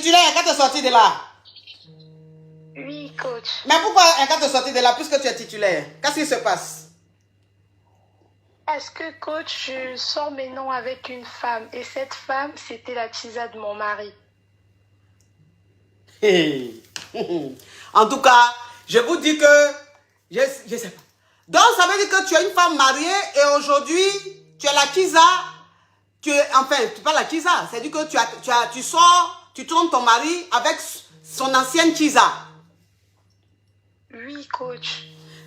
titulaire, quand tu es sorti de là? Oui, coach. Mais pourquoi quand tu es sorti de là, puisque tu es titulaire? Qu'est-ce qui se passe? Est-ce que, coach, je sors maintenant avec une femme et cette femme, c'était la tisa de mon mari. Hey. En tout cas, je vous dis que... Je sais pas. Donc, ça veut dire que tu es une femme mariée et aujourd'hui, tu es la Kisa. Enfin, tu parles la Kisa. C'est-à-dire que tu sors, tu trompes ton mari avec son ancienne Kisa. Oui, coach.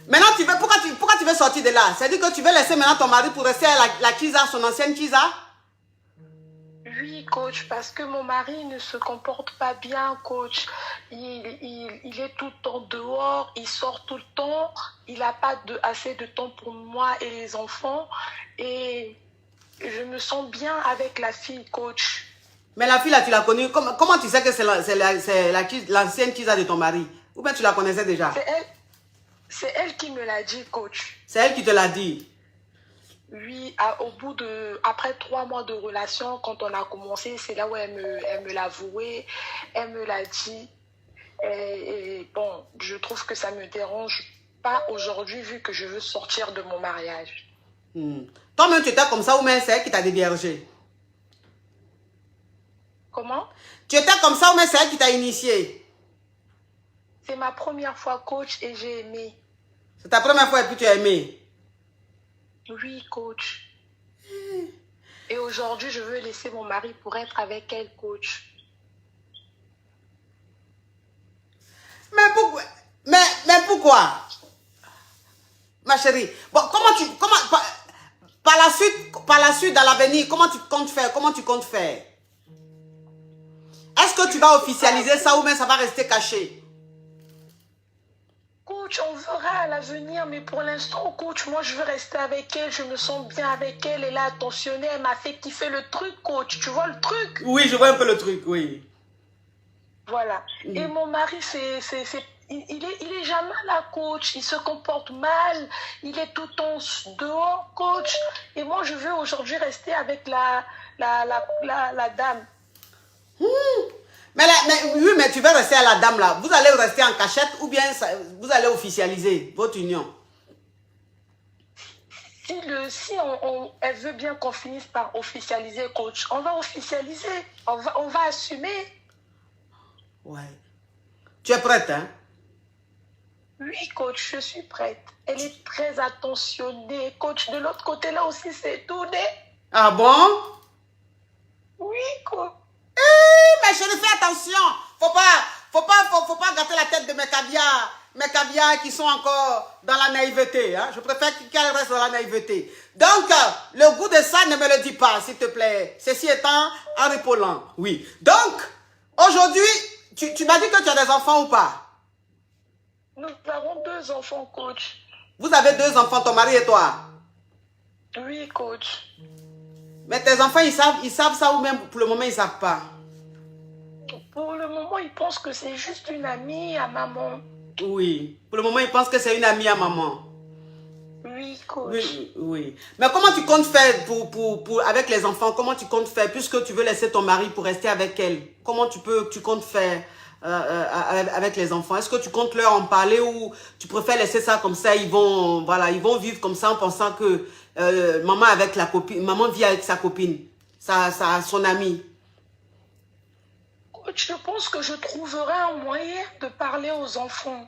Maintenant, pourquoi tu veux sortir de là? C'est-à-dire que tu veux laisser maintenant ton mari pour rester à la Kisa, son ancienne Kisa? Oui, coach, parce que mon mari ne se comporte pas bien, coach. Il est tout le temps dehors, il sort tout le temps, il n'a pas assez de temps pour moi et les enfants. Et je me sens bien avec la fille, coach. Mais la fille là, tu l'as connue, comment tu sais que c'est l'ancienne Kisa de ton mari? Ou bien tu la connaissais déjà? C'est elle qui me l'a dit, coach. C'est elle qui te l'a dit? Oui, après 3 mois de relation, quand on a commencé, c'est là où elle me l'a avoué, elle me l'a dit. Et bon, je trouve que ça me dérange pas aujourd'hui vu que je veux sortir de mon mariage. Toi-même, tu étais comme ça ou même c'est elle qui t'a déviergé? Comment? Tu étais comme ça ou même c'est elle qui t'a initié? C'est ma première fois, coach, et j'ai aimé. C'est ta première fois et puis tu as aimé? Oui, coach. Et aujourd'hui, je veux laisser mon mari pour être avec elle, coach. Mais pourquoi? Mais pourquoi? Ma chérie. Bon, par la suite, dans l'avenir, comment tu comptes faire? Comment tu comptes faire? Est-ce que tu vas officialiser ça ou même ça va rester caché? Coach, on verra à l'avenir, mais pour l'instant, coach, moi, je veux rester avec elle. Je me sens bien avec elle. Elle a attentionné, elle m'a fait kiffer le truc, coach. Tu vois le truc? Oui, je vois un peu le truc, oui. Voilà. Et mon mari, il est jamais là, coach. Il se comporte mal. Il est tout le temps dehors, coach. Et moi, je veux aujourd'hui rester avec la dame. Oui, mais tu vas rester à la dame là. Vous allez rester en cachette ou bien vous allez officialiser votre union? Si elle veut bien qu'on finisse par officialiser, coach, on va officialiser. On va assumer. Ouais. Tu es prête, hein? Oui, coach, je suis prête. Elle est très attentionnée. Coach, de l'autre côté là aussi, c'est tourné. Ah bon? Oui, coach. Mais chérie, fais attention. Faut pas gâter la tête de mes caviars qui sont encore dans la naïveté. Hein? Je préfère qu'elles restent dans la naïveté. Donc, le goût de ça, ne me le dis pas, s'il te plaît. Ceci étant en ripollant. Oui. Donc, aujourd'hui, tu m'as dit que tu as des enfants ou pas? Nous avons 2 enfants, coach. Vous avez 2 enfants, ton mari et toi? Oui, coach. Mais tes enfants, ils savent ça ou même pour le moment, ils ne savent pas? Pour le moment, ils pensent que c'est juste une amie à maman. Oui. Pour le moment, ils pensent que c'est une amie à maman. Oui, coach. Oui, oui. Mais comment tu comptes faire avec les enfants? Comment tu comptes faire puisque tu veux laisser ton mari pour rester avec elle? Comment tu comptes faire avec les enfants? Est-ce que tu comptes leur en parler ou tu préfères laisser ça comme ça? Ils vont vivre comme ça en pensant que maman vit avec sa copine, son amie. Coach, je pense que je trouverai un moyen de parler aux enfants.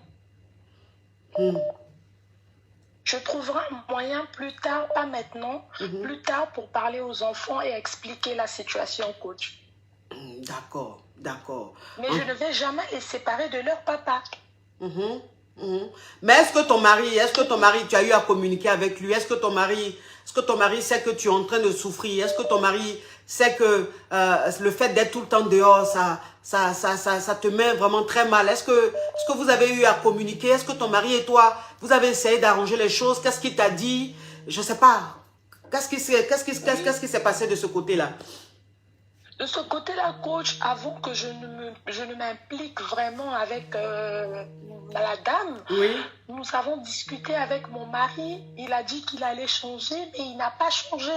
Je trouverai un moyen plus tard, pas maintenant, plus tard pour parler aux enfants et expliquer la situation, coach. D'accord, d'accord. Mais je ne vais jamais les séparer de leur papa. Mais est-ce que ton mari, tu as eu à communiquer avec lui? Est-ce que ton mari sait que tu es en train de souffrir? Est-ce que ton mari sait que le fait d'être tout le temps dehors, ça te met vraiment très mal? Est-ce que vous avez eu à communiquer? Est-ce que ton mari et toi, vous avez essayé d'arranger les choses? Qu'est-ce qu'il t'a dit? Je ne sais pas. Qu'est-ce qui s'est passé de ce côté-là? De ce côté-là, coach, avant que je ne m'implique vraiment avec la dame, oui. Nous avons discuté avec mon mari. Il a dit qu'il allait changer, mais il n'a pas changé.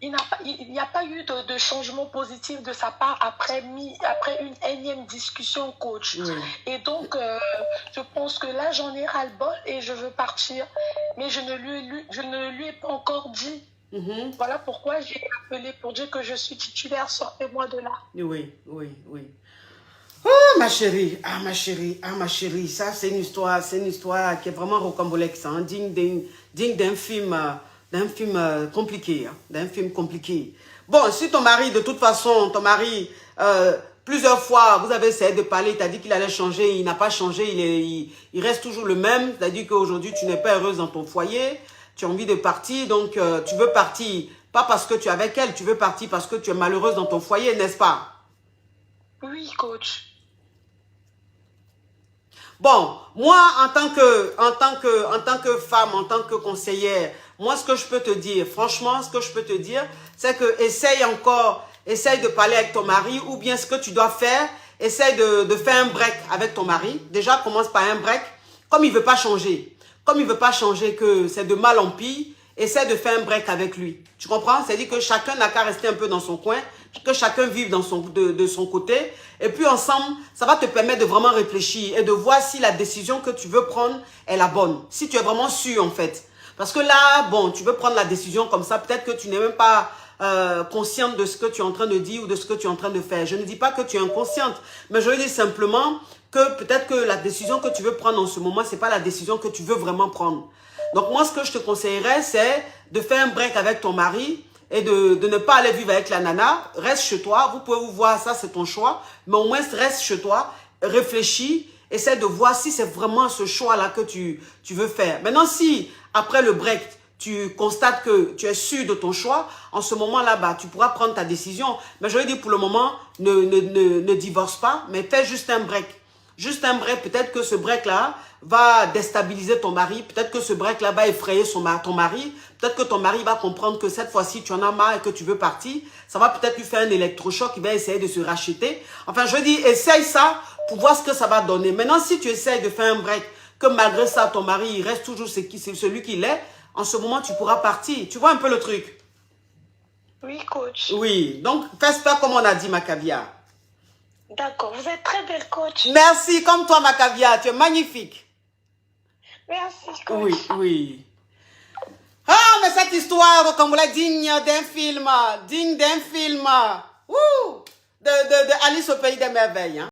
il n'y a pas eu de changement positif de sa part après une énième discussion, coach. Oui. Et donc, je pense que là, j'en ai ras-le-bol et je veux partir. Mais je ne lui ai pas encore dit. Voilà pourquoi j'ai appelé pour dire que je suis titulaire, sortez-moi de là. Oui, oui, oui. Oh, ma chérie, ma chérie, ça c'est une histoire qui est vraiment rocambolesque, hein, digne d'un film compliqué, hein, d'un film compliqué. Bon, si ton mari, de toute façon, plusieurs fois, vous avez essayé de parler, il t'a dit qu'il allait changer, il n'a pas changé, il reste toujours le même, c'est-à-dire qu'aujourd'hui, tu n'es pas heureuse dans ton foyer, tu as envie de partir, donc tu veux partir, pas parce que tu es avec elle, tu veux partir parce que tu es malheureuse dans ton foyer, n'est-ce pas? Oui, coach. Bon, moi, en tant que femme, en tant que conseillère, moi, ce que je peux te dire, franchement, ce que je peux te dire, c'est que essaye de parler avec ton mari, ou bien ce que tu dois faire, essaye de faire un break avec ton mari. Déjà, commence par un break. Comme il ne veut pas changer, que c'est de mal en pire, essaie de faire un break avec lui. Tu comprends? C'est-à-dire que chacun n'a qu'à rester un peu dans son coin, que chacun vive de son côté. Et puis ensemble, ça va te permettre de vraiment réfléchir et de voir si la décision que tu veux prendre est la bonne. Si tu es vraiment sûr en fait. Parce que là, bon, tu veux prendre la décision comme ça, peut-être que tu n'es même pas consciente de ce que tu es en train de dire ou de ce que tu es en train de faire. Je ne dis pas que tu es inconsciente, mais je veux dire simplement que peut-être que la décision que tu veux prendre en ce moment, ce n'est pas la décision que tu veux vraiment prendre. Donc moi, ce que je te conseillerais, c'est de faire un break avec ton mari et de ne pas aller vivre avec la nana. Reste chez toi, vous pouvez vous voir, ça c'est ton choix, mais au moins reste chez toi, réfléchis, essaie de voir si c'est vraiment ce choix-là que tu veux faire. Maintenant, si après le break, tu constates que tu es sûr de ton choix, en ce moment-là, bah, tu pourras prendre ta décision. Mais je veux dire, pour le moment, ne divorce pas, mais fais juste un break. Juste un break, peut-être que ce break-là va déstabiliser ton mari, peut-être que ce break-là va effrayer ton mari, peut-être que ton mari va comprendre que cette fois-ci, tu en as marre et que tu veux partir. Ça va peut-être lui faire un électrochoc, il va essayer de se racheter. Enfin, je dis, essaye ça pour voir ce que ça va donner. Maintenant, si tu essayes de faire un break, que malgré ça, ton mari, il reste toujours celui qu'il est, en ce moment, tu pourras partir. Tu vois un peu le truc? Oui, coach. Oui, donc fais pas comme on a dit, ma caviar. D'accord, vous êtes très belle, coach. Merci, comme toi, ma caviar, tu es magnifique. Merci, coach. Oui, oui. Ah, mais cette histoire, comme vous l'avez dit, digne d'un film. Ouh, de Alice au pays des merveilles. Hein.